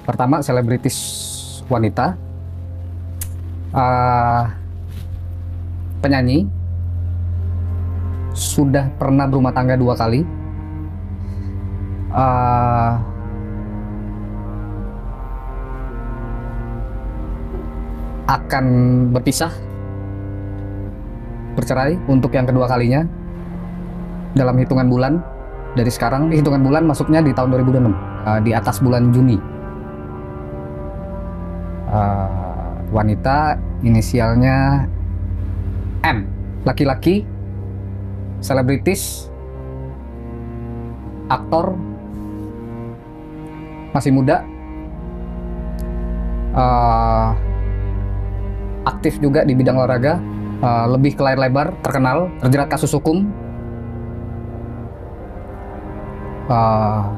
Pertama, selebritis wanita, penyanyi, sudah pernah berumah tangga 2 kali, akan berpisah, bercerai untuk yang kedua kalinya dalam hitungan bulan. Dari sekarang, hitungan bulan masuknya di tahun 2006, di atas bulan Juni. Wanita, inisialnya M, laki-laki, selebritis, aktor, masih muda, aktif juga di bidang olahraga, lebih ke layar lebar, terkenal, terjerat kasus hukum,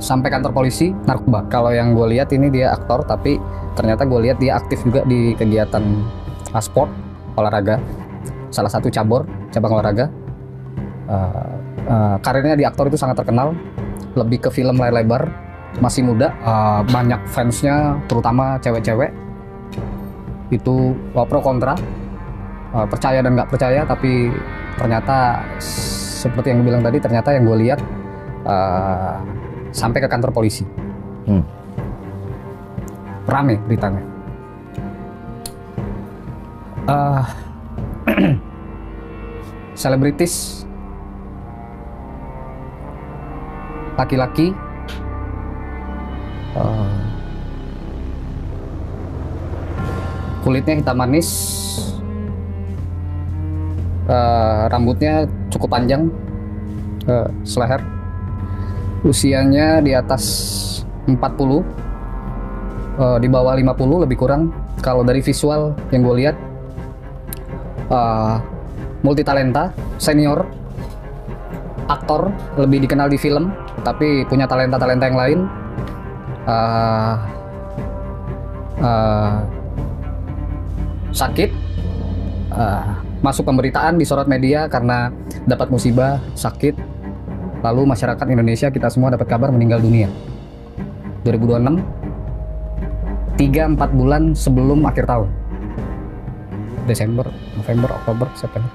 sampai kantor polisi, narkoba. Kalau yang gue lihat ini dia aktor, tapi ternyata gue lihat dia aktif juga di kegiatan sport, olahraga, salah satu cabang olahraga. Karirnya di aktor itu sangat terkenal, lebih ke film layar lebar, masih muda, banyak fansnya, terutama cewek-cewek. Itu pro kontra, percaya dan nggak percaya, tapi ternyata seperti yang gue bilang tadi, ternyata yang gue lihat sampai ke kantor polisi. Rame beritanya. Selebritis laki-laki, kulitnya hitam manis, rambutnya cukup panjang, seleher, usianya di atas 40, di bawah 50 lebih kurang. Kalau dari visual yang gue lihat, multi talenta, senior, aktor, lebih dikenal di film, tapi punya talenta-talenta yang lain. Sakit, masuk pemberitaan, disorot media karena dapat musibah, sakit. Lalu masyarakat Indonesia, kita semua dapat kabar meninggal dunia 2026, 3-4 bulan sebelum akhir tahun. Desember, November, Oktober, September,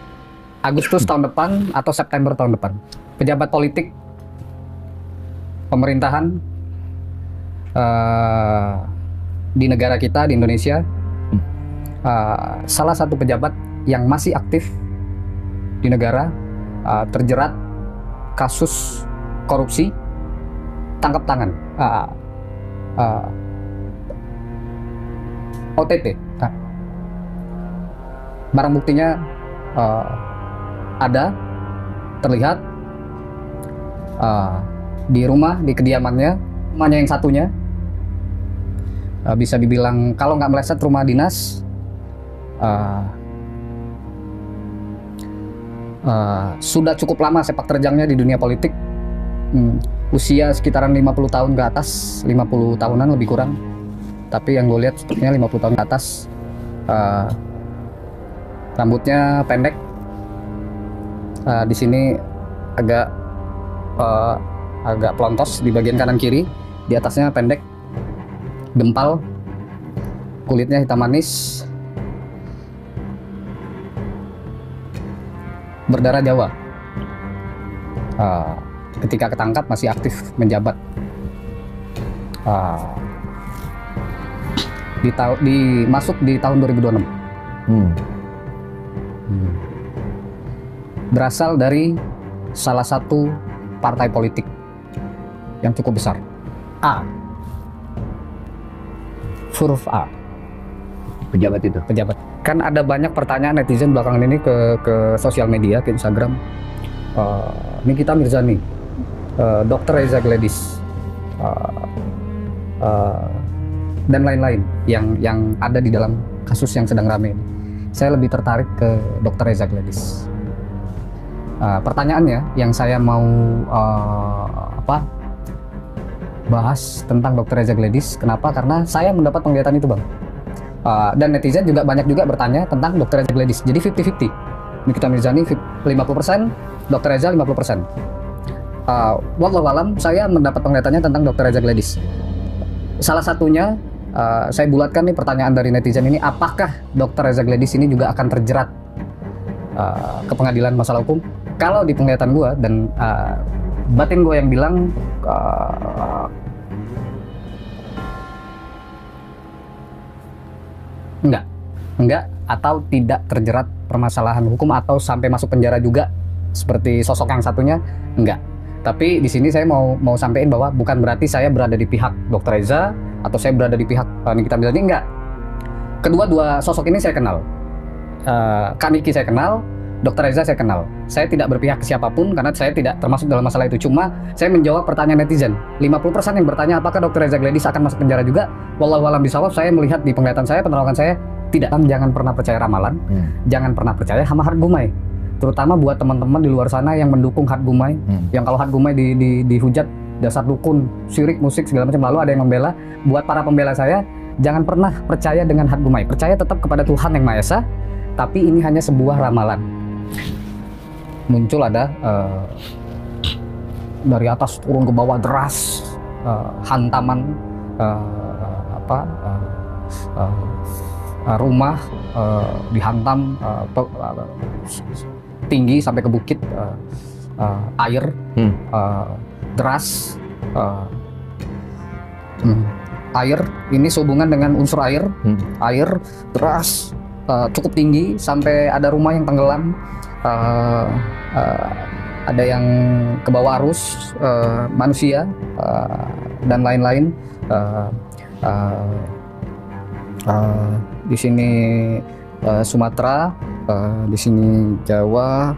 Agustus tahun depan atau September tahun depan. Pejabat politik, pemerintahan di negara kita, di Indonesia, salah satu pejabat yang masih aktif di negara, terjerat kasus korupsi, tangkap tangan, OTT. Barang buktinya ada, terlihat di rumah, di kediamannya, rumahnya yang satunya, bisa dibilang kalau nggak meleset rumah dinas, sudah cukup lama sepak terjangnya di dunia politik. Usia sekitaran 50 tahun ke atas, 50 tahunan lebih kurang, tapi yang gue lihat sepertinya 50 tahun ke atas. Rambutnya pendek, di sini agak pelontos di bagian kanan kiri, di atasnya pendek, gempal, kulitnya hitam manis, berdarah Jawa. Ketika ketangkap masih aktif menjabat. Masuk di tahun 2026. Berasal dari salah satu partai politik yang cukup besar. A. Huruf A. Pejabat itu. Pejabat. Kan ada banyak pertanyaan netizen belakangan ini ke sosial media, ke Instagram. Nikita Mirzani, Dr. Reza Gledis, dan lain-lain yang ada di dalam kasus yang sedang ramai ini. Saya lebih tertarik ke Dr. Reza Gledis. Pertanyaannya yang saya mau bahas tentang Dr. Reza Gledis. Kenapa? Karena saya mendapat penglihatan itu, Bang. Dan netizen juga banyak juga bertanya tentang Dr. Reza Gledis. Jadi 50-50. Nikita Mirzani 50%, Dr. Reza 50%. Wallahualam, saya mendapat penglihatannya tentang Dr. Reza Gledis. Salah satunya Saya bulatkan nih pertanyaan dari netizen ini, apakah Dr. Reza Gledys ini juga akan terjerat ke pengadilan masalah hukum? Kalau di penglihatan gue dan batin gue yang bilang enggak atau tidak terjerat permasalahan hukum atau sampai masuk penjara juga seperti sosok yang satunya, enggak. Tapi di sini saya mau sampaikan bahwa bukan berarti saya berada di pihak Dr. Reza atau saya berada di pihak Nikita Mirzani, enggak. Dua sosok ini saya kenal. Kak Niki saya kenal, Dr. Reza saya kenal. Saya tidak berpihak ke siapapun karena saya tidak termasuk dalam masalah itu. Cuma saya menjawab pertanyaan netizen. 50% yang bertanya apakah Dr. Reza Gledys akan masuk penjara juga. Wallahu a'lam bishawab, saya melihat di penglihatan saya, penerawangan saya, tidak. Jangan pernah percaya ramalan, jangan pernah percaya sama Hargumai. Terutama buat teman-teman di luar sana yang mendukung Hargumai, yang kalau Hargumai dihujat dasar dukun, syirik, musik segala macam, lalu ada yang membela. Buat para pembela saya, jangan pernah percaya dengan Hargumai. Percaya tetap kepada Tuhan Yang Maha Esa, tapi ini hanya sebuah ramalan. Muncul ada dari atas turun ke bawah deras, hantaman rumah dihantam tinggi sampai ke bukit, air deras, air ini sehubungan dengan unsur air, air deras cukup tinggi sampai ada rumah yang tenggelam, ada yang ke bawah arus, manusia dan lain-lain. Di sini Sumatera, di sini Jawa,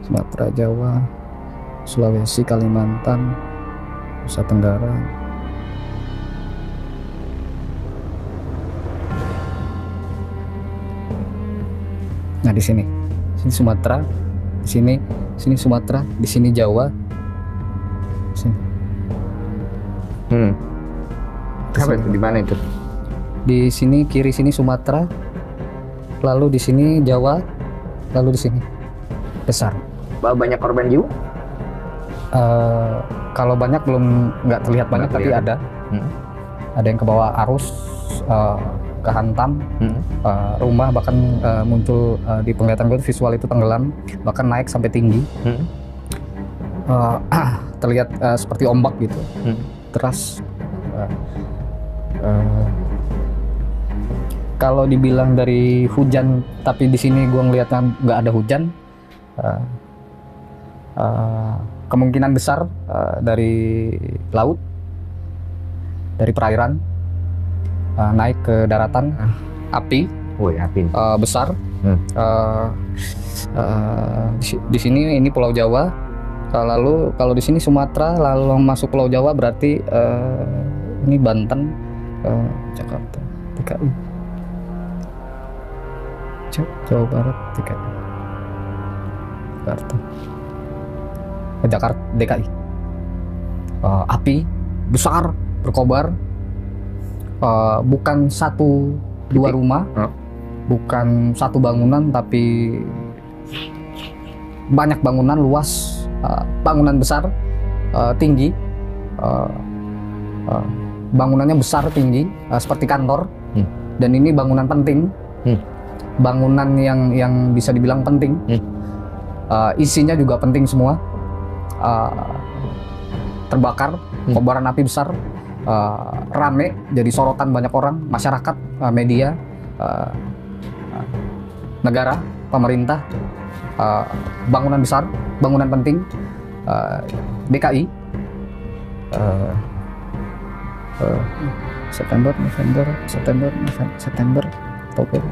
Sumatera, Jawa, Sulawesi, Kalimantan, Nusa Tenggara. Nah di sini Sumatera, di sini Sumatera, di sini Jawa, di sini. Apa itu? Di mana itu? Di sini kiri sini Sumatera, lalu di sini Jawa, lalu di sini besar. Banyak korban jiwa? Kalau banyak belum, nggak terlihat banyak, tapi ada. Ada yang ke bawah arus, kehantam, rumah bahkan muncul di penglihatan gue visual itu tenggelam, bahkan naik sampai tinggi. Terlihat seperti ombak gitu, deras. Kalau dibilang dari hujan, tapi di sini gue ngelihatnya nggak ada hujan. Kemungkinan besar dari laut, dari perairan, naik ke daratan, api, api besar. Di sini ini Pulau Jawa, lalu kalau di sini Sumatera, lalu masuk Pulau Jawa berarti ini Banten, Jakarta, DKI, Jawa Barat, DKI, Jakarta, DKI. Api besar berkobar, bukan satu dua rumah, bukan satu bangunan, tapi banyak bangunan luas, bangunan besar, tinggi, bangunannya besar tinggi, seperti kantor, dan ini bangunan penting, bangunan yang bisa dibilang penting, isinya juga penting semua, terbakar, kobaran api besar, rame, jadi sorotan banyak orang, masyarakat, media, negara, pemerintah, bangunan besar, bangunan penting, DKI, September, Oktober,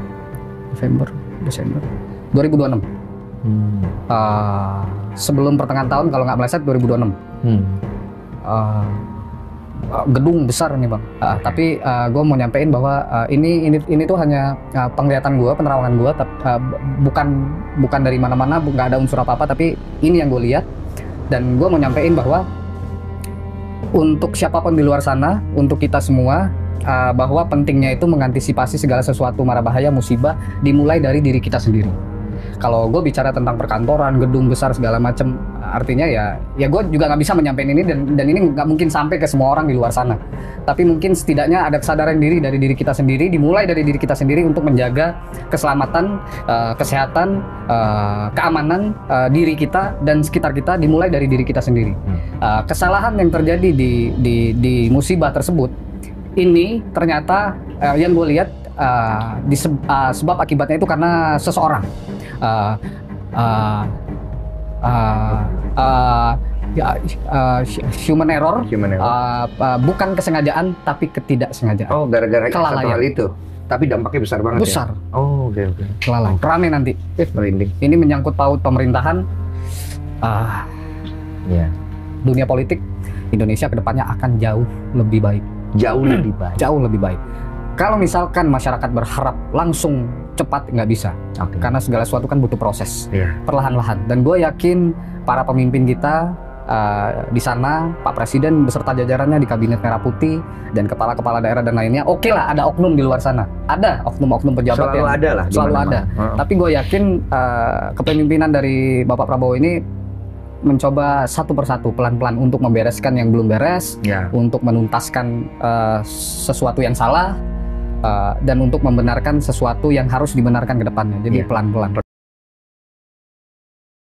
November, Desember 2026. Sebelum pertengahan tahun kalau nggak meleset 2026. Gedung besar nih bang, tapi gue mau nyampein bahwa ini tuh hanya penglihatan gue, penerawangan gue, bukan dari mana-mana, nggak ada unsur apa-apa, tapi ini yang gue lihat. Dan gue mau nyampein bahwa untuk siapapun di luar sana, untuk kita semua, bahwa pentingnya itu mengantisipasi segala sesuatu mara bahaya, musibah, dimulai dari diri kita sendiri. Kalau gue bicara tentang perkantoran, gedung besar segala macem, artinya ya gue juga nggak bisa menyampaikan ini, dan ini nggak mungkin sampai ke semua orang di luar sana. tapi mungkin setidaknya ada kesadaran diri dari diri kita sendiri, dimulai dari diri kita sendiri untuk menjaga keselamatan, kesehatan, keamanan diri kita dan sekitar kita, dimulai dari diri kita sendiri. Kesalahan yang terjadi di musibah tersebut ini ternyata yang gue lihat sebab akibatnya itu karena seseorang. Human error, bukan kesengajaan tapi ketidaksengajaan. Oh, gara-gara satu Kelalaian. hal itu. Tapi dampaknya besar banget. Besar. Ya? Oh, oke. Kelalaian. Rame nanti. Merinding. Ini menyangkut paut pemerintahan, Ya. dunia politik. Indonesia kedepannya akan jauh lebih baik. Jauh lebih baik. Jauh lebih baik. Kalau misalkan masyarakat berharap langsung cepat, nggak bisa. Oke. Karena segala sesuatu kan butuh proses. Iya. Perlahan-lahan. Dan gue yakin para pemimpin kita di sana, Pak Presiden beserta jajarannya di Kabinet Merah Putih dan kepala-kepala daerah dan lainnya, oke lah ada oknum di luar sana. Ada oknum-oknum pejabat Selalu yang ada lah. di selalu mana-mana. ada. Tapi gue yakin kepemimpinan dari Bapak Prabowo ini mencoba satu persatu pelan-pelan untuk membereskan yang belum beres, Ya. untuk menuntaskan sesuatu yang salah, dan untuk membenarkan sesuatu yang harus dibenarkan ke depannya. Jadi Iya. pelan-pelan.